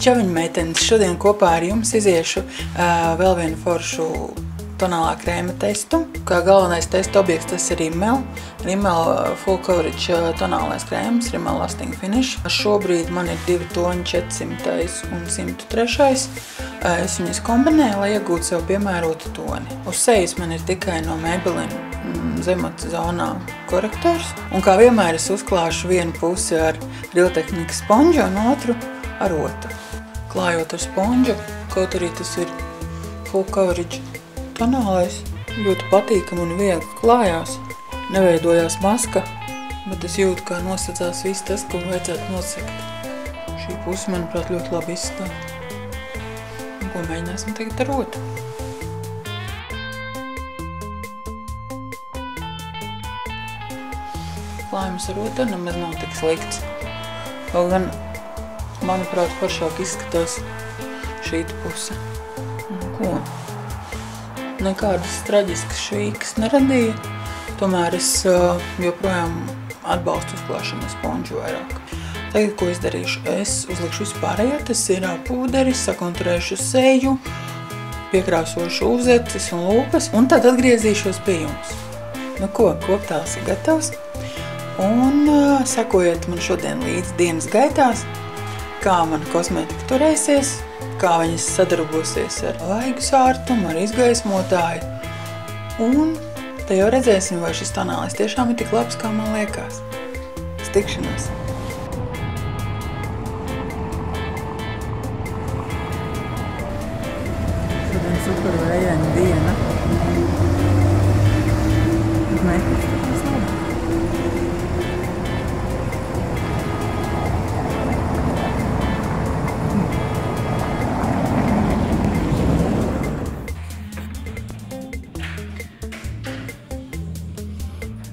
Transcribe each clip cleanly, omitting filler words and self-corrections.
Čaviņu meitenes, šodien kopā ar jums iziešu vēl vienu foršu tonālā krēma testu. Kā galvenais testa objekts tas ir Rimmel. Rimmel Full Coverage tonālais krēms, Rimmel Lasting Finish. Šobrīd man ir 2 toņi, 400 un 103. Es viņus kombinēju, lai iegūtu sev piemērotu toni. Uz sejas man ir tikai no Maybelline zemats zonā korektors. Un kā vienmēr es uzklāšu vienu pusi ar Real Techniques sponžu un otru ar otru. Klājot ar sponžu, kaut arī tas ir Full Coverage tonālais, ļoti patīkam un viegli klājās. Neveidojās maska, bet es jūtu, kā nosacās viss tas, ko vajadzētu nosegt. Šī puse, manuprāt, ļoti labi izstāv. Un ko mēģināsim tagad ar otru. Klājums ar otru nemaz nav tik slikts. Vēl gan, manuprāt, foršāk izskatās šīta puse. Un ko? Nekādas traģiskas švīkas neradīja, tomēr es joprojām atbalstu uzklāšanu sponžu vairāk. Tagad, ko es darīšu? Es uzlikšu vispārējo, tas ir pūderis, sakonturēšu seju, piekrāsošu uzeces un lūpas, un tad atgriezīšos pie jums. Nu ko, koptāls ir gatavs, un sekojiet man šodien līdz dienas gaitās, kā mana kosmētika turēsies, kā viņas sadarbosies ar vaigu sārtumu, ar izgaismotāju. Un te jau redzēsim, vai šis tonālis tiešām ir tik labs, kā man liekas. Uz tikšanos! Šodien super vējaina diena.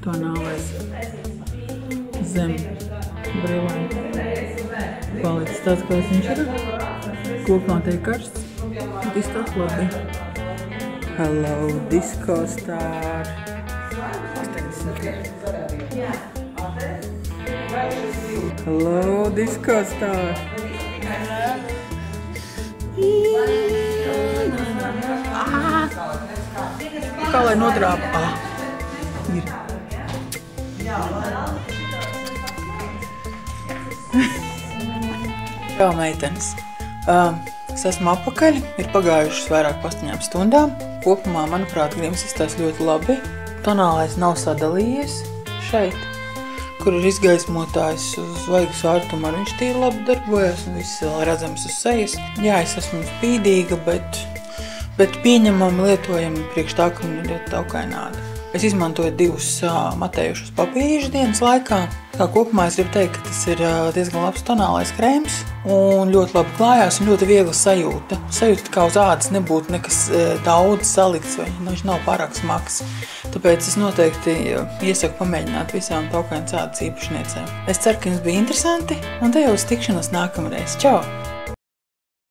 Tonālais zem brīlēm palicis tāds, kāds viņš ir. Kopumā tiek karsts, bet izstās labi. Hello, Disco Star. 80. Hello, Disco Star. Kā lai nodrāpa? Ir. Jā, meitenes. Es esmu apakaļ, ir pagājušas vairāk pa 8 stundām. Kopumā, manuprāt, krēms izstās ļoti labi. Tonālais nav sadalījies šeit, kur ir izgaismotājs uz vaigu sārtumu, ar viņš tīri labi darbojas un viss vēl redzams uz sejas. Jā, es esmu spīdīga, bet pieņemami lietojami priekš tā, ka man ir ļoti taukaināda. Es izmantoju 2 matējušus papīrīšus dienas laikā. Kā kopumā es gribu teikt, ka tas ir diezgan labs tonālais krēms un ļoti labi klājās un ļoti viegli sajūta. Sajūta, kā uz ādas nebūtu nekas daudz salikts vai viņš nav pārāk smags. Tāpēc es noteikti iesaku pamēģināt visām taukainas ādas īpašniecēm. Es ceru, ka jums bija interesanti un te jau uz tikšanos nākamreiz. Čau!